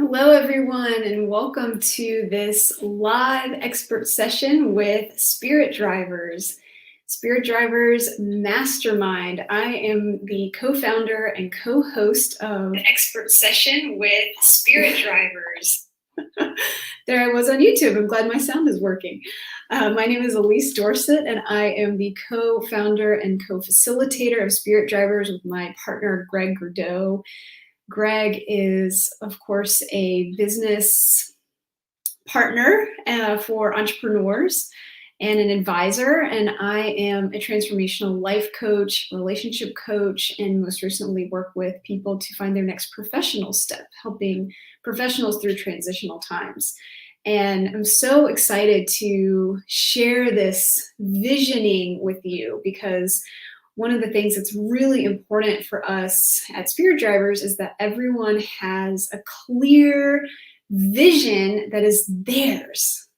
Hello, everyone, and welcome to this live expert session with Spirit Drivers. Spirit Drivers Mastermind. I am the co-founder and co-host of the expert session with Spirit Drivers. There I was on YouTube. I'm glad my sound is working. My name is Elise Dorset, and I am the co-founder and co-facilitator of Spirit Drivers with my partner, Greg Grudeau. Greg is, of course, a business partner for entrepreneurs and an advisor, and I am a transformational life coach, relationship coach, and most recently work with people to find their next professional step, helping professionals through transitional times. And I'm so excited to share this visioning with you because one of the things that's really important for us at Spirit Drivers is that everyone has a clear vision that is theirs,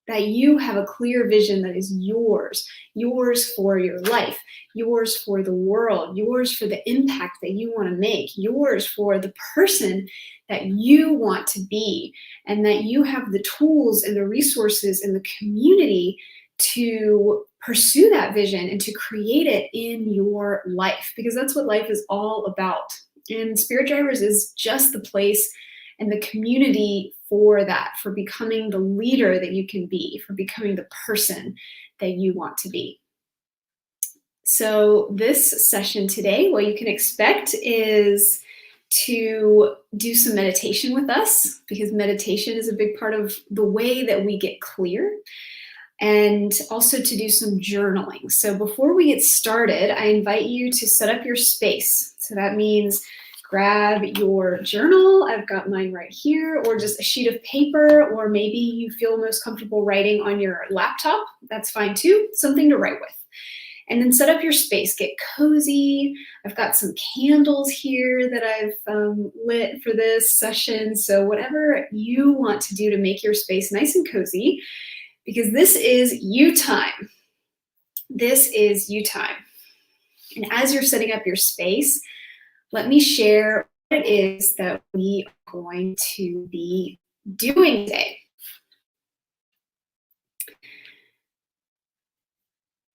that you have a clear vision that is yours for your life, yours for the world, yours for the impact that you want to make, yours for the person that you want to be, and that you have the tools and the resources and the community to pursue that vision and to create it in your life, because that's what life is all about. And Spirit Drivers is just the place and the community for that, for becoming the leader that you can be, for becoming the person that you want to be. So this session today, what you can expect is to do some meditation with us, because meditation is a big part of the way that we get clear, and also to do some journaling. So before we get started, I invite you to set up your space. So that means grab your journal. I've got mine right here, or just a sheet of paper, or maybe you feel most comfortable writing on your laptop. That's fine too, something to write with. And then set up your space, get cozy. I've got some candles here that I've lit for this session. So whatever you want to do to make your space nice and cozy, because this is you time. This is you time. And as you're setting up your space, let me share what it is that we are going to be doing today.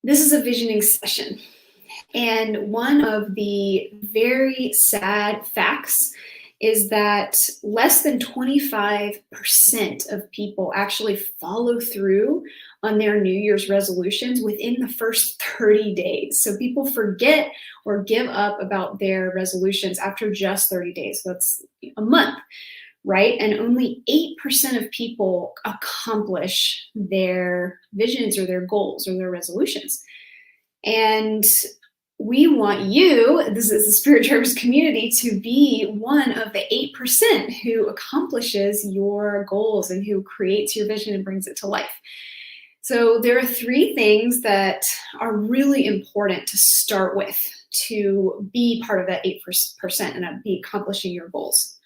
This is a visioning session. And one of the very sad facts is that less than 25% of people actually follow through on their New Year's resolutions within the first 30 days. So people forget or give up about their resolutions after just 30 days. So that's a month, right? And only 8% of people accomplish their visions or their goals or their resolutions. And we want you, this is the Spirit Drivers community, to be one of the 8% who accomplishes your goals and who creates your vision and brings it to life. So there are 3 things that are really important to start with to be part of that 8% and be accomplishing your goals.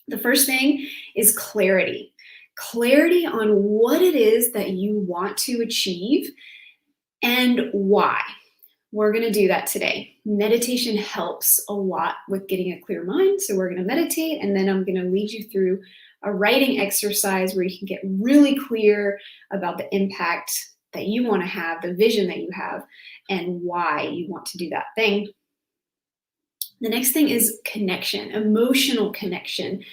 The first thing is clarity. Clarity on what it is that you want to achieve and why. We're going to do that today. Meditation helps a lot with getting a clear mind. So we're going to meditate, and then I'm going to lead you through a writing exercise where you can get really clear about the impact that you want to have, the vision that you have, and why you want to do that thing. The next thing is connection, emotional connection.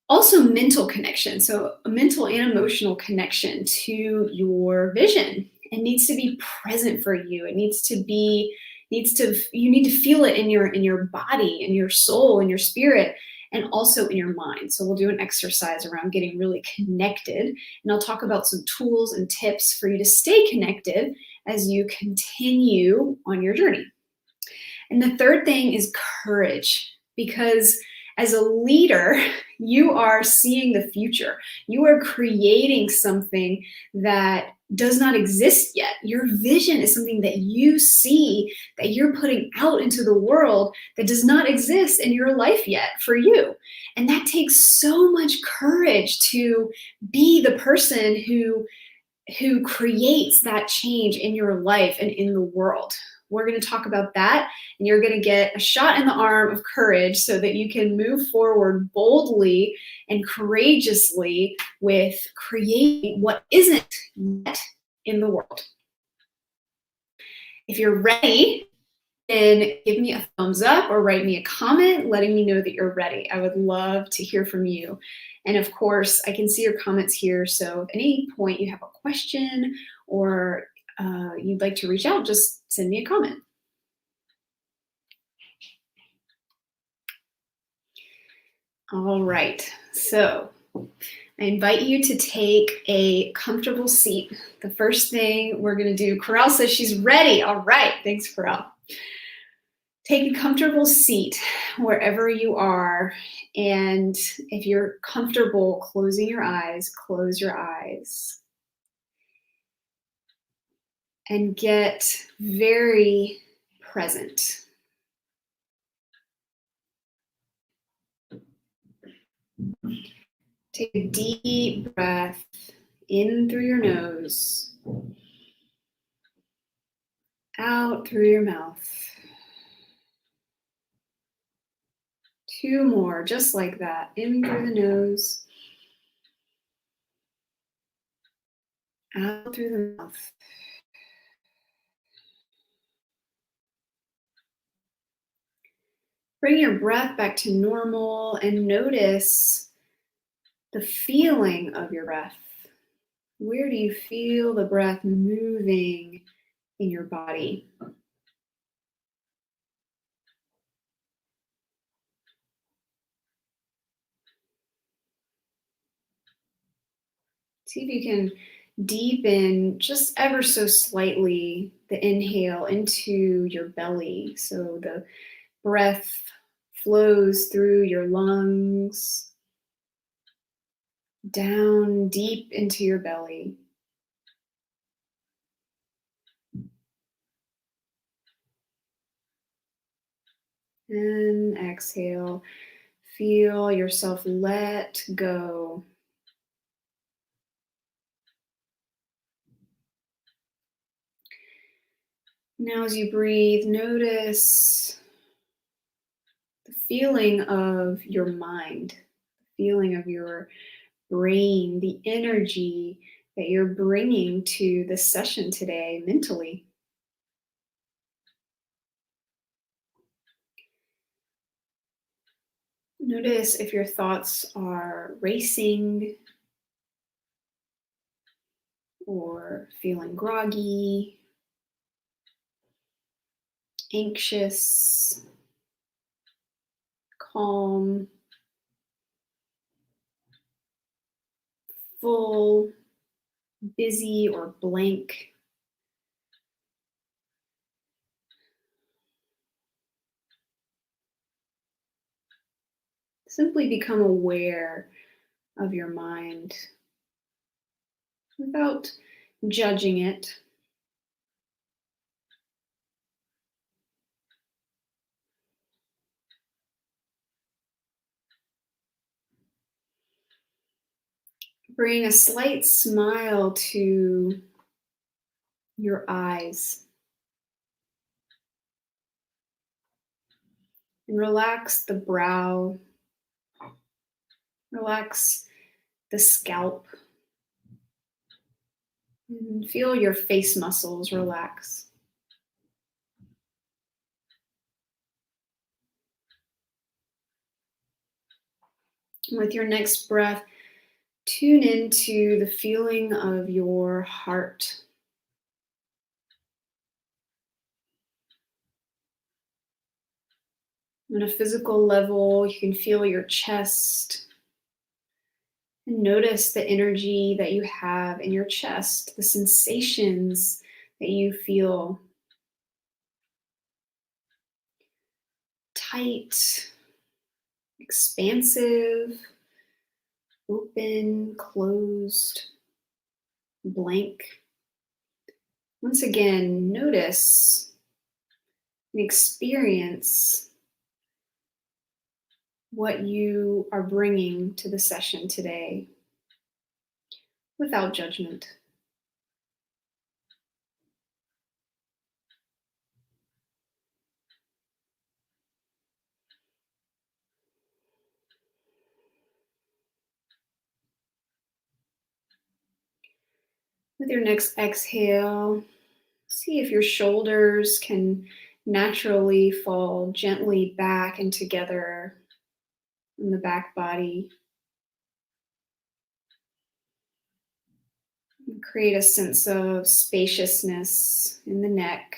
Also mental connection. So a mental and emotional connection to your vision. It needs to be present for you. It needs to be, you need to feel it in your body, in your soul, in your spirit, and also in your mind. So we'll do an exercise around getting really connected, and I'll talk about some tools and tips for you to stay connected as you continue on your journey. And the third thing is courage, because as a leader, you are seeing the future. You are creating something that does not exist yet. Your vision is something that you see, that you're putting out into the world, that does not exist in your life yet for you. And that takes so much courage to be the person who creates that change in your life and in the world. We're going to talk about that, and you're going to get a shot in the arm of courage so that you can move forward boldly and courageously with creating what isn't yet in the world. If you're ready, then give me a thumbs up or write me a comment letting me know that you're ready. I would love to hear from you. And of course, I can see your comments here. So if at any point you have a question or you'd like to reach out, just send me a comment. All right, so I invite you to take a comfortable seat. The first thing we're gonna do, Corral says she's ready. All right, thanks, Corral. Take a comfortable seat wherever you are. And if you're comfortable closing your eyes, close your eyes. And get very present. Take a deep breath in through your nose, out through your mouth. 2 more, just like that. In through the nose, out through the mouth. Bring your breath back to normal and notice the feeling of your breath. Where do you feel the breath moving in your body? See if you can deepen just ever so slightly the inhale into your belly. So the breath flows through your lungs, down deep into your belly. And exhale. Feel yourself let go. Now as you breathe, notice the feeling of your mind, the feeling of your brain, the energy that you're bringing to this session today mentally. Notice if your thoughts are racing or feeling groggy, anxious, calm, full, busy, or blank. Simply become aware of your mind without judging it. Bring a slight smile to your eyes. And relax the brow. Relax the scalp. And feel your face muscles relax. With your next breath, tune into the feeling of your heart. On a physical level, you can feel your chest and notice the energy that you have in your chest, the sensations that you feel. Tight, expansive, open, closed, blank. Once again, notice and experience what you are bringing to the session today without judgment. With your next exhale, see if your shoulders can naturally fall gently back and together in the back body. Create a sense of spaciousness in the neck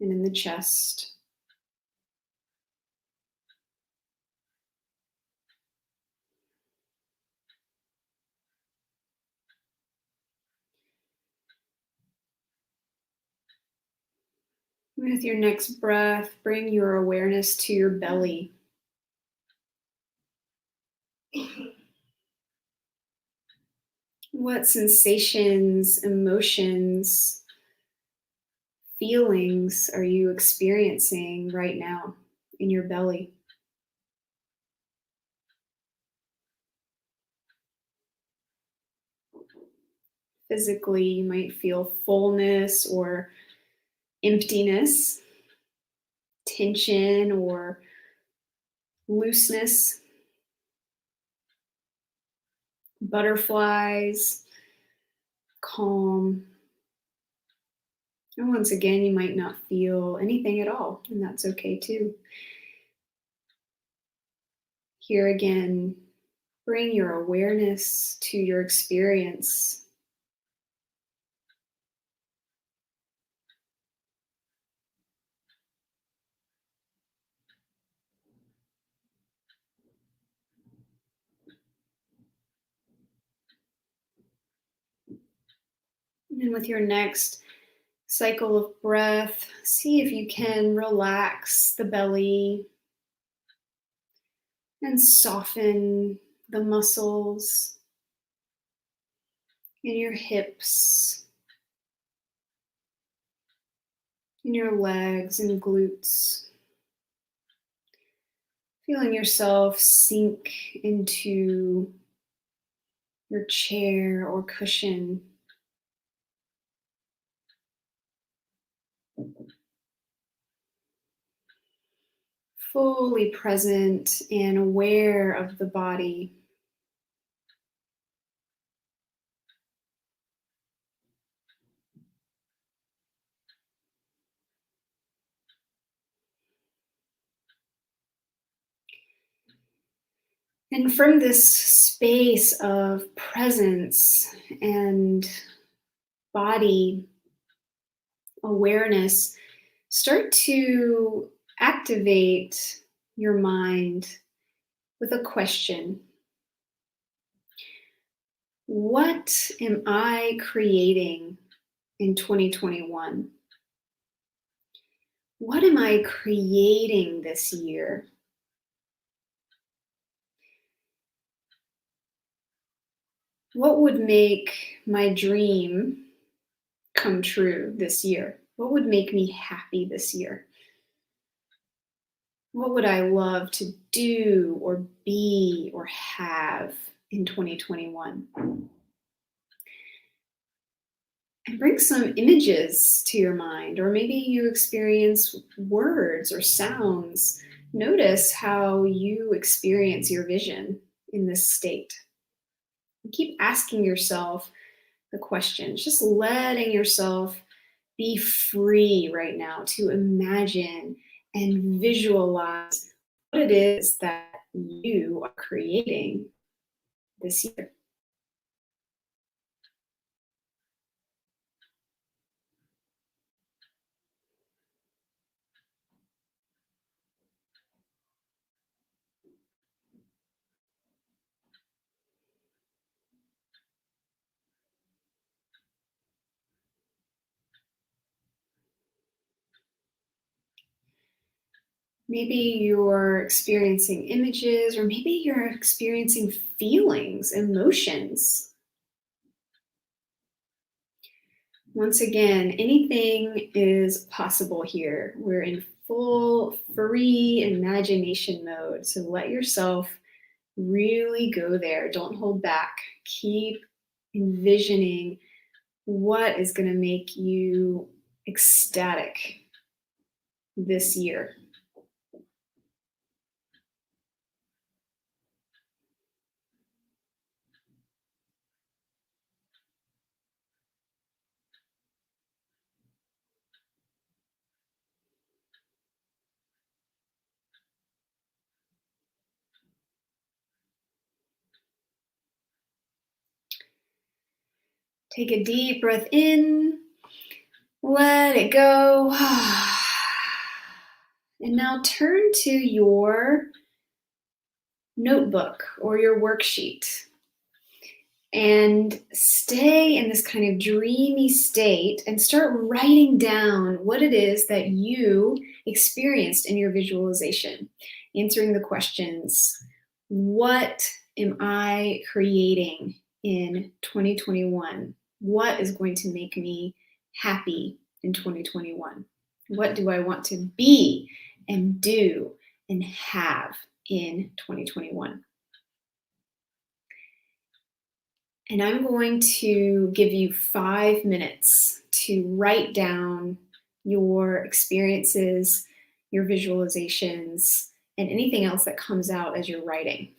and in the chest. With your next breath, bring your awareness to your belly. What sensations, emotions, feelings are you experiencing right now in your belly? Physically, you might feel fullness or emptiness, tension or looseness, butterflies, calm. And once again, you might not feel anything at all, and that's okay too. Here again, bring your awareness to your experience. And with your next cycle of breath, see if you can relax the belly and soften the muscles in your hips, in your legs and glutes. Feeling yourself sink into your chair or cushion. Fully present and aware of the body. And from this space of presence and body awareness, start to activate your mind with a question. What am I creating in 2021? What am I creating this year? What would make my dream come true this year? What would make me happy this year? What would I love to do or be or have in 2021? And bring some images to your mind, or maybe you experience words or sounds. Notice how you experience your vision in this state. And keep asking yourself the questions, just letting yourself be free right now to imagine and visualize what it is that you are creating this year. Maybe you're experiencing images, or maybe you're experiencing feelings, emotions. Once again, anything is possible here. We're in full free imagination mode. So let yourself really go there. Don't hold back. Keep envisioning what is going to make you ecstatic this year. Take a deep breath in, let it go. And now turn to your notebook or your worksheet and stay in this kind of dreamy state and start writing down what it is that you experienced in your visualization, answering the questions, what am I creating in 2021? What is going to make me happy in 2021? What do I want to be and do and have in 2021? And I'm going to give you 5 minutes to write down your experiences, your visualizations, and anything else that comes out as you're writing.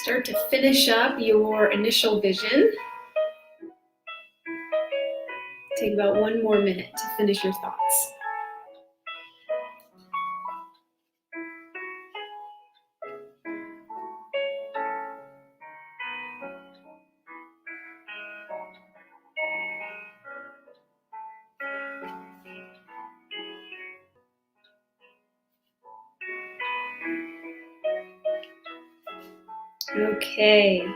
Start to finish up your initial vision. Take about 1 more minute to finish your thoughts. Okay.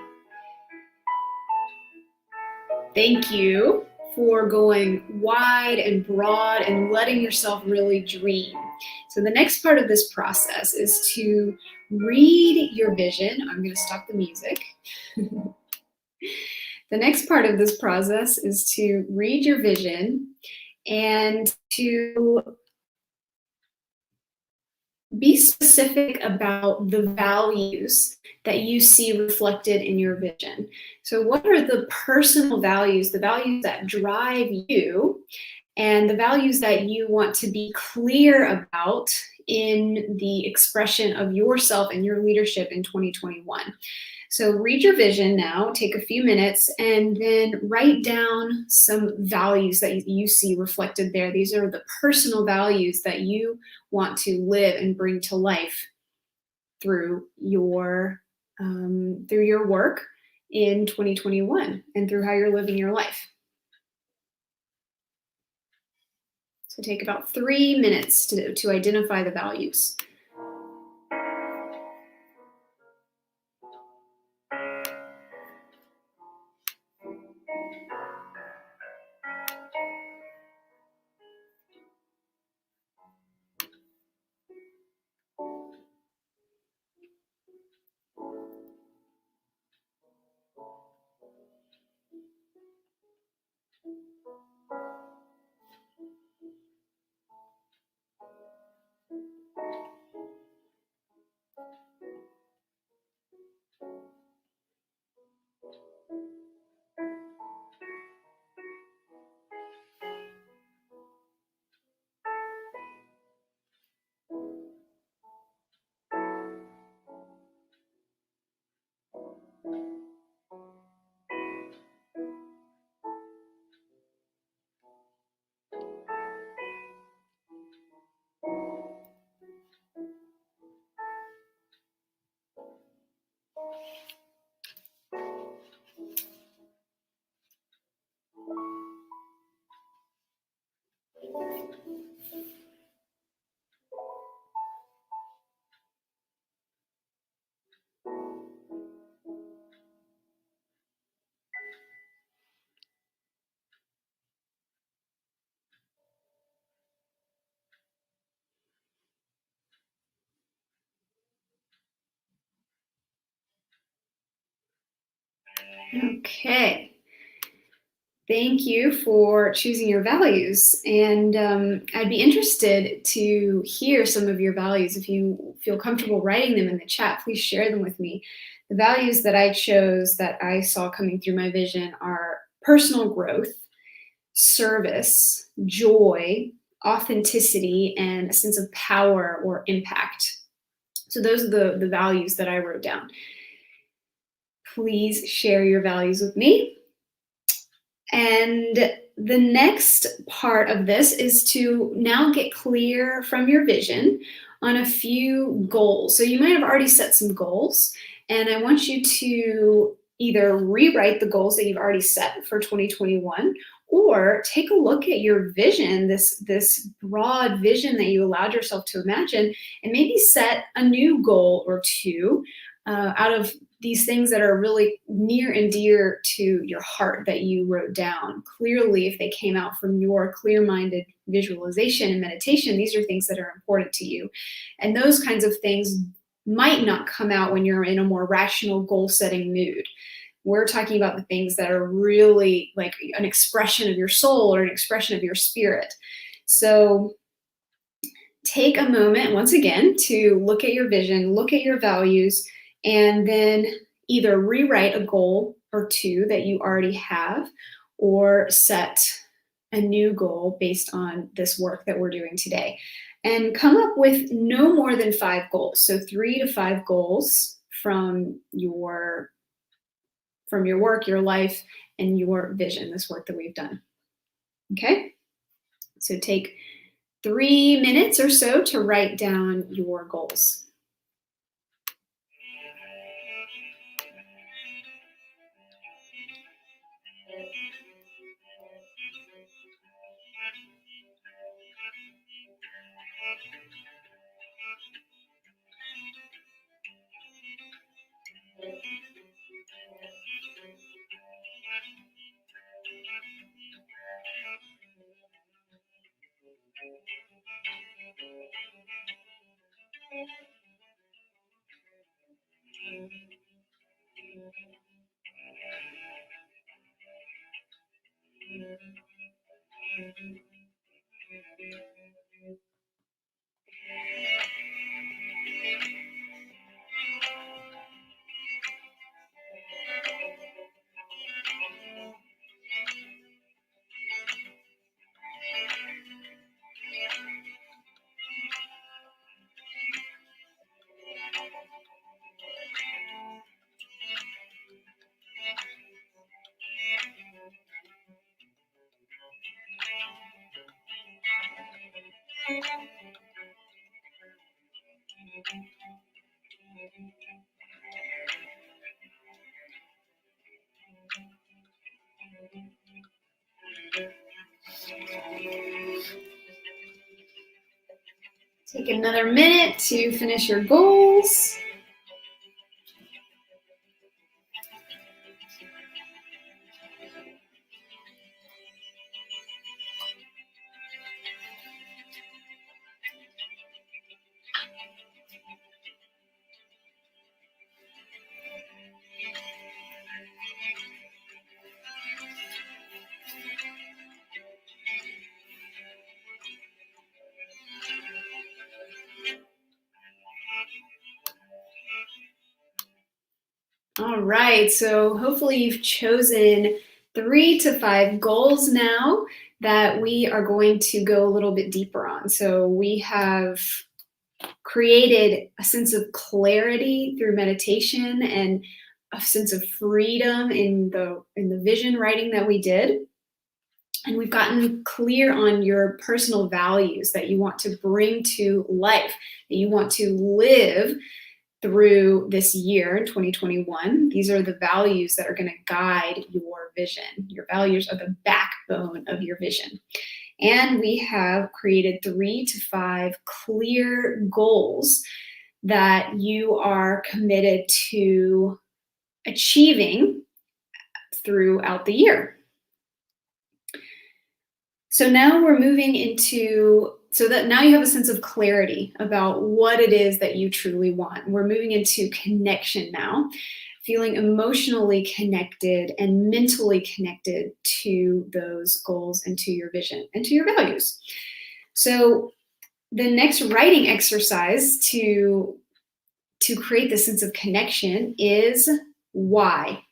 Thank you for going wide and broad and letting yourself really dream. So the next part of this process is to read your vision. I'm going to stop the music. The next part of this process is to read your vision and to be specific about the values that you see reflected in your vision. So, what are the personal values, the values that drive you, and the values that you want to be clear about in the expression of yourself and your leadership in 2021? So read your vision now, take a few minutes, and then write down some values that you see reflected there. These are the personal values that you want to live and bring to life through your work in 2021 and through how you're living your life. So take about 3 minutes to identify the values. Okay. Thank you for choosing your values. And I'd be interested to hear some of your values. If you feel comfortable writing them in the chat, please share them with me. The values that I chose that I saw coming through my vision are personal growth, service, joy, authenticity, and a sense of power or impact. So those are the values that I wrote down. Please share your values with me. And the next part of this is to now get clear from your vision on a few goals. So you might have already set some goals, and I want you to either rewrite the goals that you've already set for 2021 or take a look at your vision, this broad vision that you allowed yourself to imagine, and maybe set a new goal or two out of these things that are really near and dear to your heart that you wrote down. Clearly, if they came out from your clear-minded visualization and meditation, these are things that are important to you. And those kinds of things might not come out when you're in a more rational goal-setting mood. We're talking about the things that are really like an expression of your soul or an expression of your spirit. So take a moment, once again, to look at your vision, look at your values, and then either rewrite a goal or two that you already have or set a new goal based on this work that we're doing today. And come up with no more than 5 goals. So 3 to 5 goals from your work, your life, and your vision, this work that we've done. Okay, so take 3 minutes or so to write down your goals. Take another minute to finish your goals. All right, so hopefully you've chosen 3 to 5 goals now that we are going to go a little bit deeper on. So we have created a sense of clarity through meditation and a sense of freedom in the vision writing that we did. And we've gotten clear on your personal values that you want to bring to life, that you want to live through this year in 2021. These are the values that are going to guide your vision. Your values are the backbone of your vision. And we have created 3 to 5 clear goals that you are committed to achieving throughout the year. So now we're moving into, so that now you have a sense of clarity about what it is that you truly want. We're moving into connection now, feeling emotionally connected and mentally connected to those goals and to your vision and to your values. So the next writing exercise to create this sense of connection is why.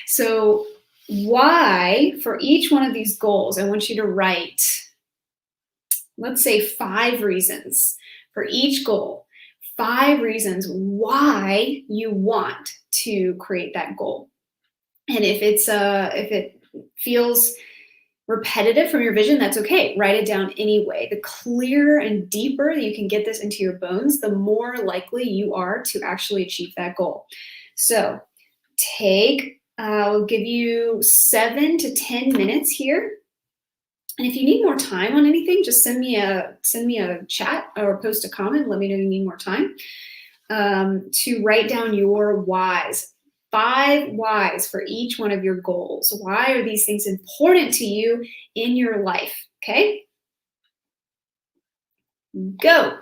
So why for each one of these goals, I want you to write, let's say 5 reasons for each goal, 5 reasons why you want to create that goal. And if it feels repetitive from your vision, that's okay. Write it down anyway. The clearer and deeper you can get this into your bones, the more likely you are to actually achieve that goal. So I'll give you 7 to 10 minutes here. And if you need more time on anything, just send me a chat or post a comment. Let me know you need more time to write down your whys. 5 whys for each one of your goals. Why are these things important to you in your life? Okay? Go.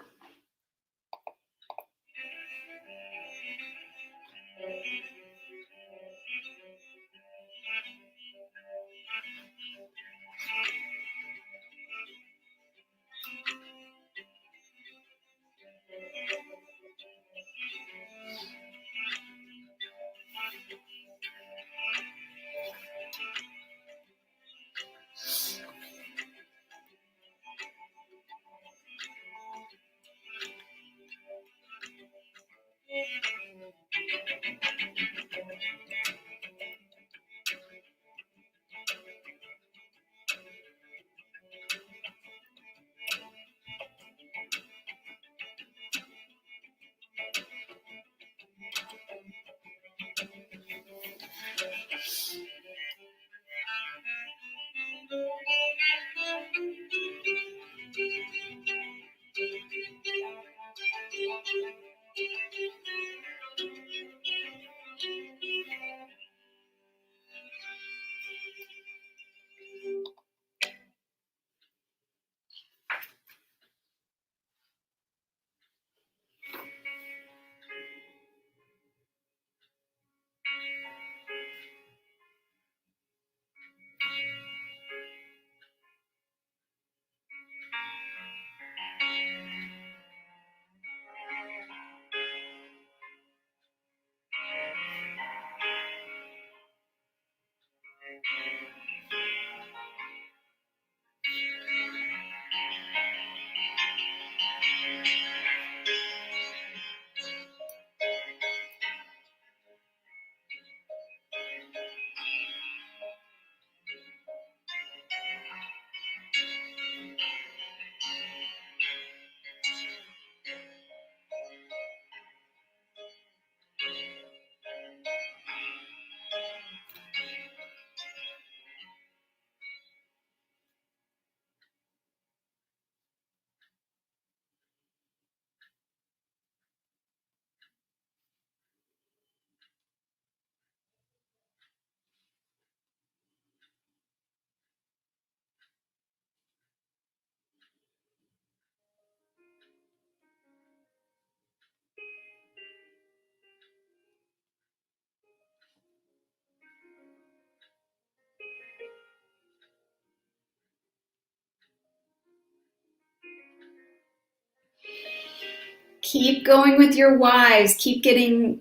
Keep going with your whys. Keep digging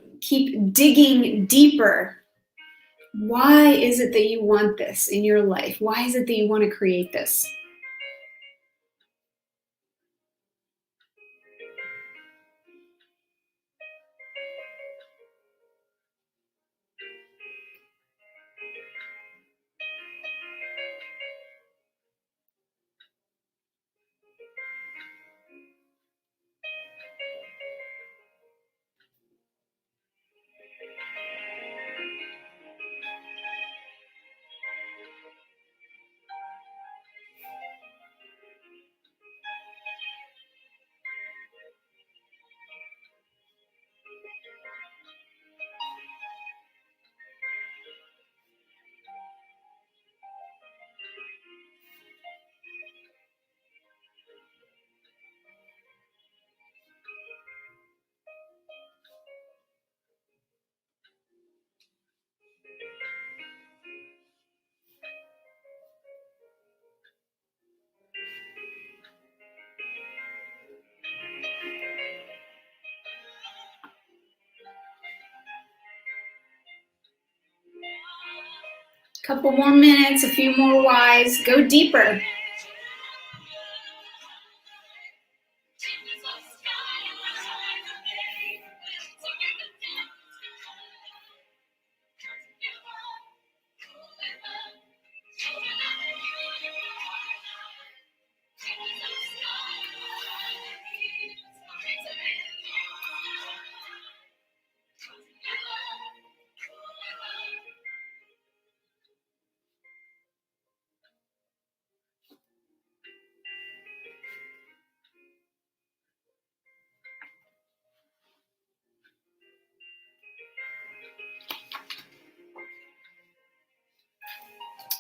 deeper. Why is it that you want this in your life? Why is it that you want to create this? Couple more minutes, a few more whys. Go deeper.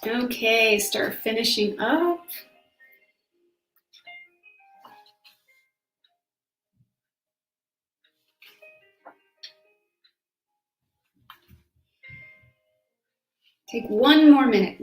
Okay, start finishing up. Take one more minute.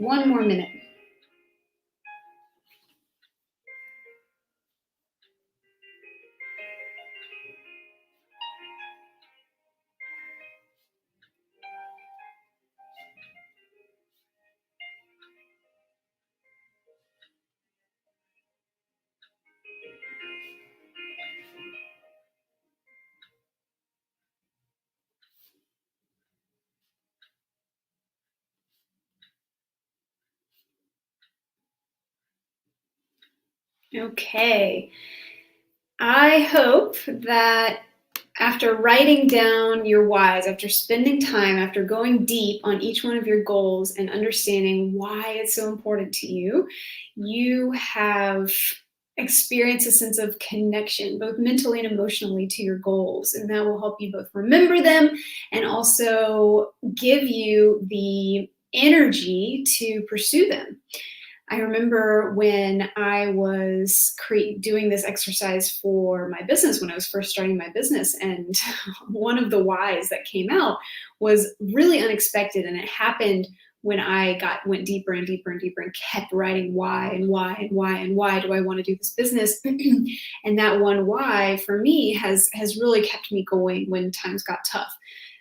Okay. I hope that after writing down your whys, after spending time, after going deep on each one of your goals and understanding why it's so important to you, you have experienced a sense of connection, both mentally and emotionally, to your goals. And that will help you both remember them and also give you the energy to pursue them. I remember when I was doing this exercise for my business when I was first starting my business, and one of the whys that came out was really unexpected, and it happened when I went deeper and deeper and deeper and kept writing why and why and why and why do I want to do this business. And that one why for me has really kept me going when times got tough.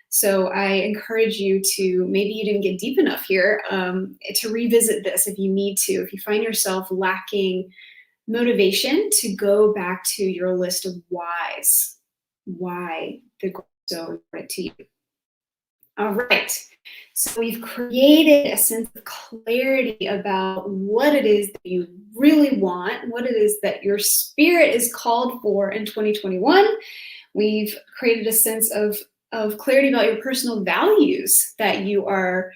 So I encourage you to, maybe you didn't get deep enough here, to revisit this if you need to. If you find yourself lacking motivation, to go back to your list of whys, why the goal is so important to you. All right, so we've created a sense of clarity about what it is that you really want, what it is that your spirit is called for in 2021. We've created a sense of clarity about your personal values, that you are,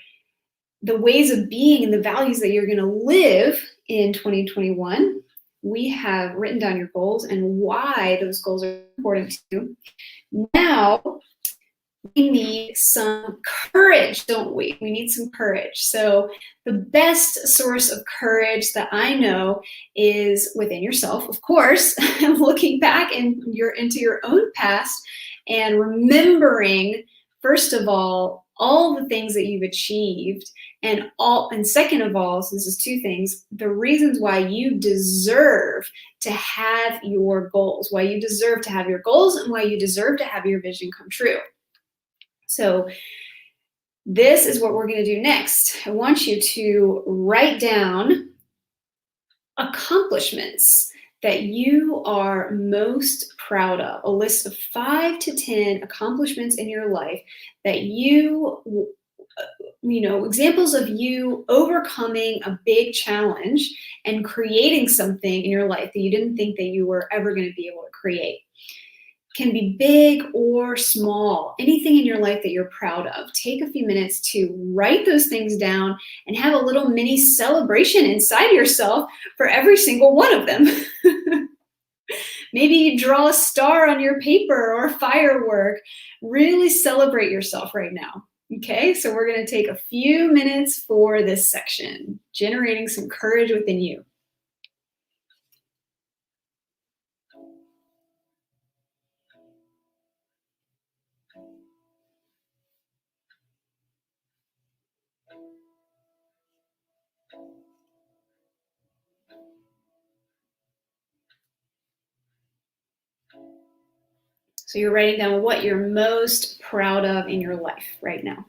the ways of being and the values that you're going to live in 2021. We have written down your goals and why those goals are important to you. Now, we need some courage, don't we? We need some courage. So the best source of courage that I know is within yourself, of course, looking back into your own past and remembering, first of all all the things that you've achieved, and second of all, so this is two things, the reasons why you deserve to have your goals, why you deserve to have your goals, and why you deserve to have your vision come true. So this is what we're going to do next. I want you to write down accomplishments that you are most proud of, a list of 5 to 10 accomplishments in your life that you know, examples of you overcoming a big challenge and creating something in your life that you didn't think that you were ever going to be able to create. Can be big or small, anything in your life that you're proud of. Take a few minutes to write those things down and have a little mini celebration inside yourself for every single one of them. Maybe you draw a star on your paper or a firework. Really celebrate yourself right now. Okay, so we're going to take a few minutes for this section, generating some courage within you. So you're writing down what you're most proud of in your life right now.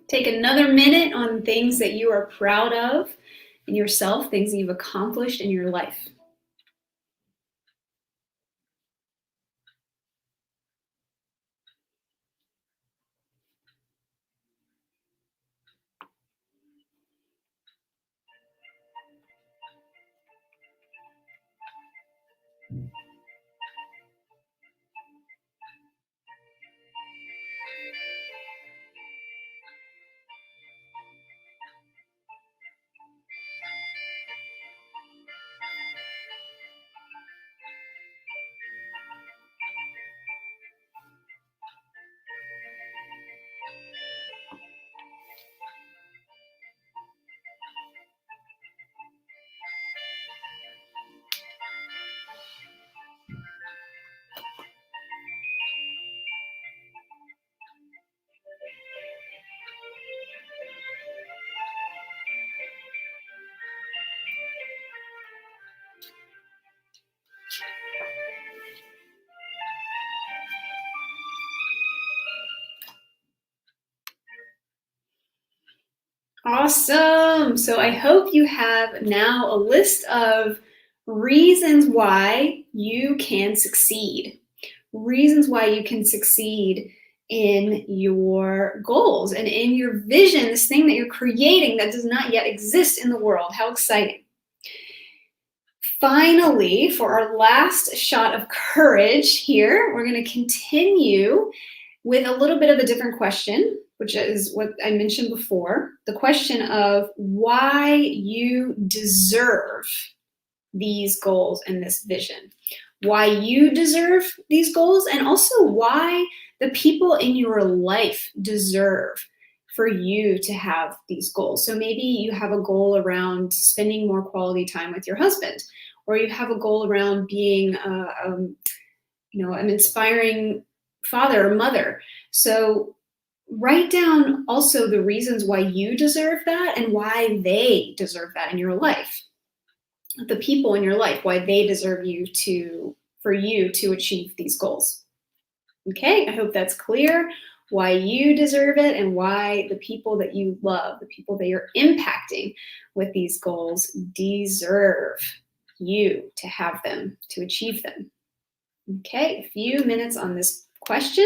Take another minute on things that you are proud of in yourself, things that you've accomplished in your life. Awesome. So I hope you have now a list of reasons why you can succeed. Reasons why you can succeed in your goals and in your vision, this thing that you're creating that does not yet exist in the world. How exciting. Finally, for our last shot of courage here, we're going to continue with a little bit of a different question, which is what I mentioned before, the question of why you deserve these goals and this vision, why you deserve these goals, and also why the people in your life deserve for you to have these goals. So maybe you have a goal around spending more quality time with your husband, or you have a goal around being an inspiring father or mother. So write down also the reasons why you deserve that and why they deserve that in your life. The people in your life, why they deserve for you to achieve these goals. Okay, I hope that's clear. Why you deserve it and why the people that you love, the people that you're impacting with these goals deserve you to have them, to achieve them. Okay, a few minutes on this question.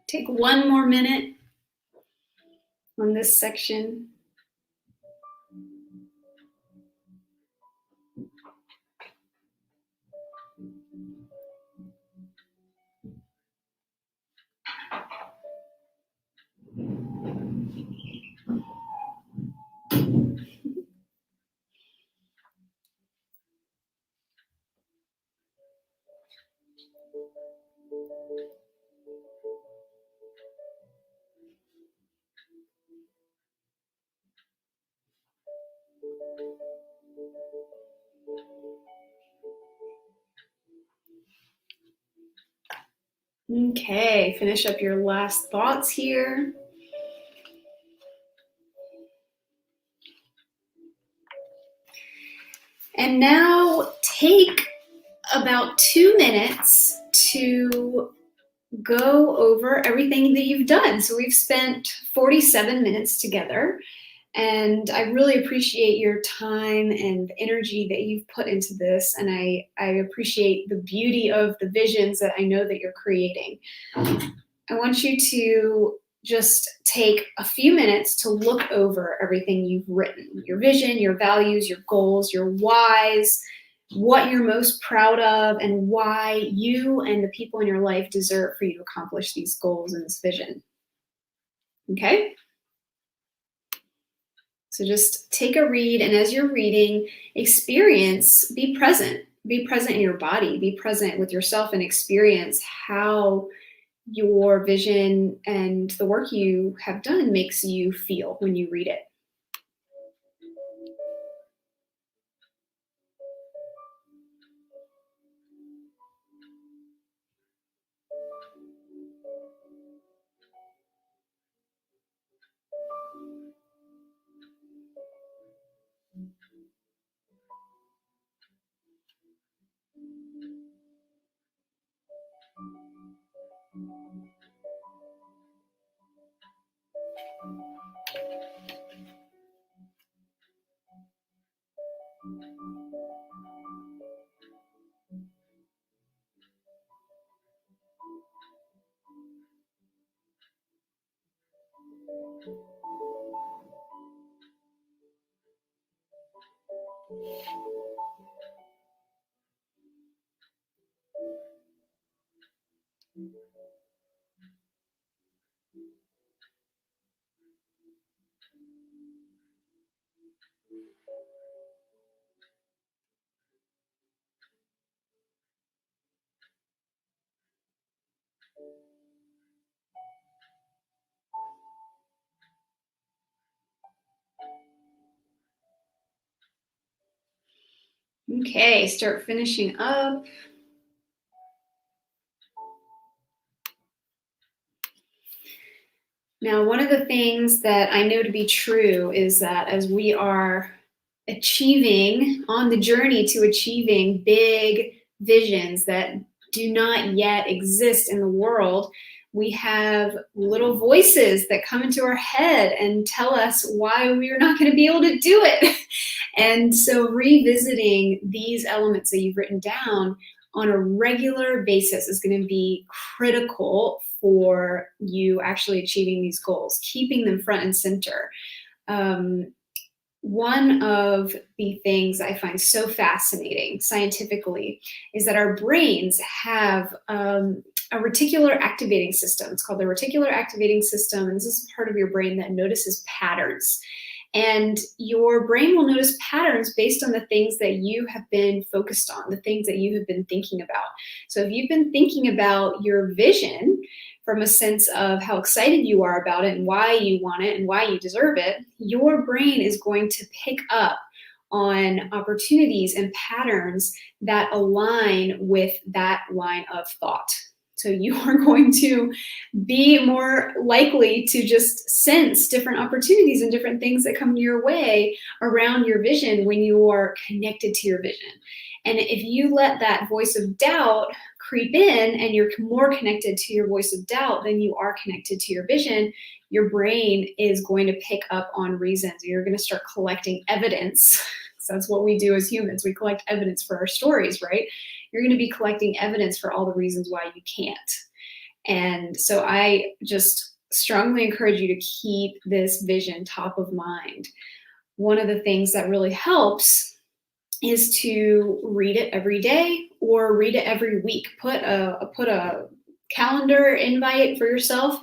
Take one more minute on this section. Okay, finish up your last thoughts here. And now take about 2 minutes to go over everything that you've done. So we've spent 47 minutes together, and I really appreciate your time and the energy that you've put into this. And I appreciate the beauty of the visions that I know that you're creating. I want you to just take a few minutes to look over everything you've written, your vision, your values, your goals, your whys, what you're most proud of, and why you and the people in your life deserve for you to accomplish these goals and this vision. Okay? So just take a read, and as you're reading, experience, be present. Be present in your body, be present with yourself, and experience how your vision and the work you have done makes you feel when you read it. Okay, start finishing up. Now, one of the things that I know to be true is that as we are achieving on the journey to achieving big visions that do not yet exist in the world, we have little voices that come into our head and tell us why we are not going to be able to do it. And so revisiting these elements that you've written down on a regular basis is going to be critical for you actually achieving these goals, keeping them front and center. One of the things I find so fascinating scientifically is that our brains have a reticular activating system. It's called the reticular activating system. And this is part of your brain that notices patterns. And your brain will notice patterns based on the things that you have been focused on, the things that you have been thinking about. So if you've been thinking about your vision from a sense of how excited you are about it and why you want it and why you deserve it, your brain is going to pick up on opportunities and patterns that align with that line of thought. So you are going to be more likely to just sense different opportunities and different things that come your way around your vision when you are connected to your vision. And if you let that voice of doubt creep in and you're more connected to your voice of doubt than you are connected to your vision, your brain is going to pick up on reasons. You're going to start collecting evidence. So that's what we do as humans. We collect evidence for our stories, right? You're going to be collecting evidence for all the reasons why you can't. And so I just strongly encourage you to keep this vision top of mind. One of the things that really helps is to read it every day or read it every week. Put a calendar invite for yourself,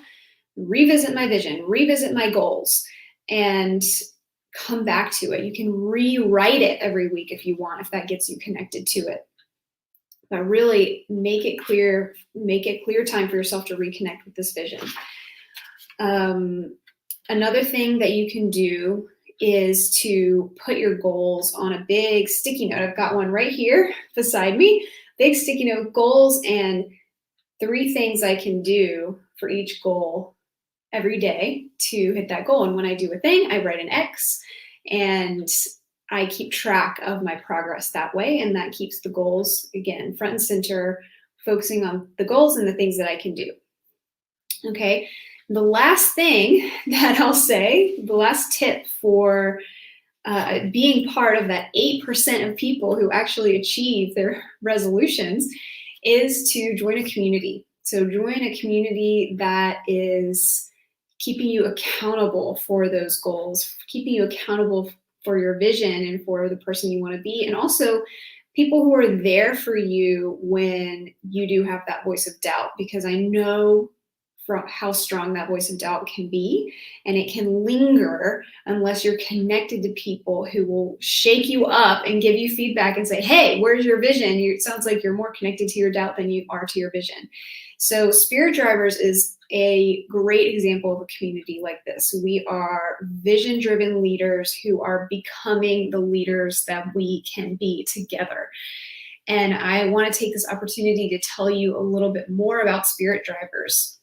revisit my vision, revisit my goals, and come back to it. You can rewrite it every week if you want, if that gets you connected to it. But really make it clear time for yourself to reconnect with this vision. Another thing that you can do is to put your goals on a big sticky note. I've got one right here beside me, big sticky note, goals, and 3 things I can do for each goal every day to hit that goal. And when I do a thing, I write an X, and I keep track of my progress that way. And that keeps the goals, again, front and center focusing on the goals and the things that I can do. Okay, the last thing that I'll say, the last tip for being part of that 8% of people who actually achieve their resolutions is to join a community. So join a community that is keeping you accountable for those goals, keeping you accountable for your vision and for the person you want to be, and also people who are there for you when you do have that voice of doubt, because I know from how strong that voice of doubt can be, and it can linger unless you're connected to people who will shake you up and give you feedback and say, hey, where's your vision? It sounds like you're more connected to your doubt than you are to your vision. So Spirit Drivers is a great example of a community like this. We are vision-driven leaders who are becoming the leaders that we can be together. And I want to take this opportunity to tell you a little bit more about Spirit Drivers.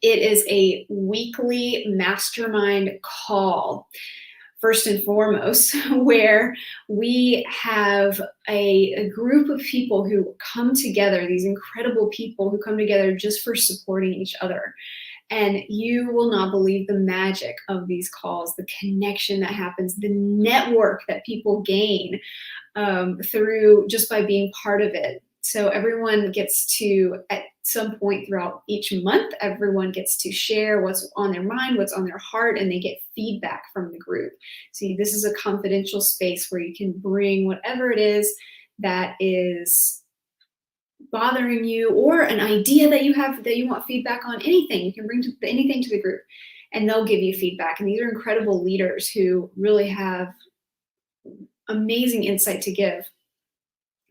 It is a weekly mastermind call, first and foremost, where we have a group of people who come together, these incredible people who come together just for supporting each other. And you will not believe the magic of these calls, the connection that happens, the network that people gain through just by being part of it. So everyone gets to, at some point throughout each month, everyone gets to share what's on their mind, what's on their heart, and they get feedback from the group. See, this is a confidential space where you can bring whatever it is that is bothering you, or an idea that you have that you want feedback on, anything. You can bring anything to the group and they'll give you feedback. And these are incredible leaders who really have amazing insight to give.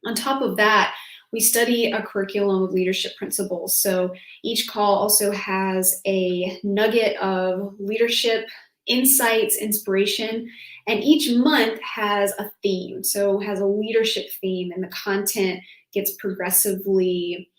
On top of that, we study a curriculum of leadership principles. So each call also has a nugget of leadership insights, inspiration, and each month has a theme. So it has a leadership theme, and the content gets progressively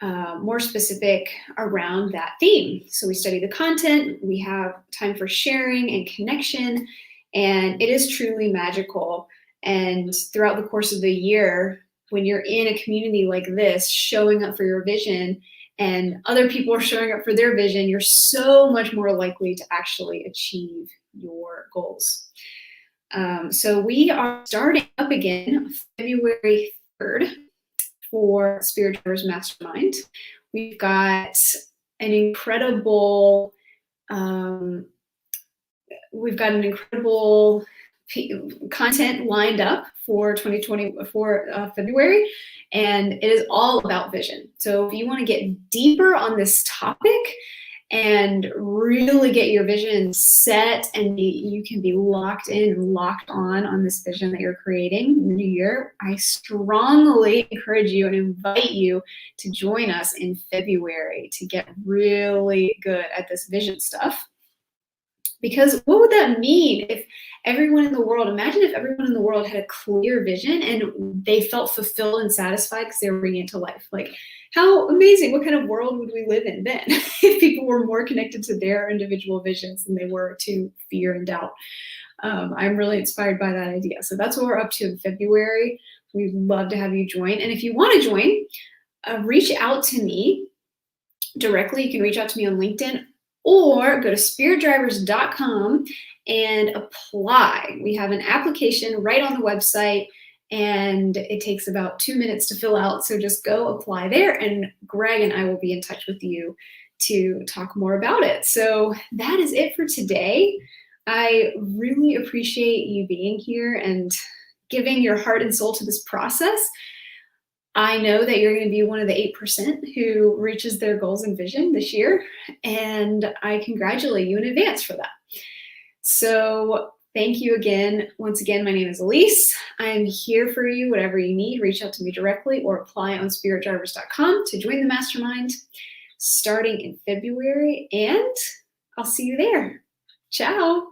more specific around that theme. So we study the content, we have time for sharing and connection, and it is truly magical. And throughout the course of the year, when you're in a community like this, showing up for your vision, and other people are showing up for their vision, you're so much more likely to actually achieve your goals. So we are starting up again February 3rd for Spirit Drivers Mastermind. We've got an incredible content lined up for 2020 for February, and it is all about vision. So if you want to get deeper on this topic and really get your vision set, and you can be locked in and locked on this vision that you're creating in the new year, I strongly encourage you and invite you to join us in February to get really good at this vision stuff. Because what would that mean if everyone in the world, imagine if everyone in the world had a clear vision and they felt fulfilled and satisfied because they were bringing it to life. Like, how amazing, what kind of world would we live in then if people were more connected to their individual visions than they were to fear and doubt? I'm really inspired by that idea. So that's what we're up to in February. We'd love to have you join. And if you want to join, reach out to me directly. You can reach out to me on LinkedIn, or go to spiritdrivers.com and apply. We have an application right on the website, and it takes about 2 minutes to fill out. So just go apply there, and Greg and I will be in touch with you to talk more about it. So that is it for today. I really appreciate you being here and giving your heart and soul to this process. I know that you're going to be one of the 8% who reaches their goals and vision this year, and I congratulate you in advance for that. So thank you again. Once again, my name is Elise. I'm here for you, whatever you need. Reach out to me directly or apply on spiritdrivers.com to join the mastermind starting in February, and I'll see you there. Ciao.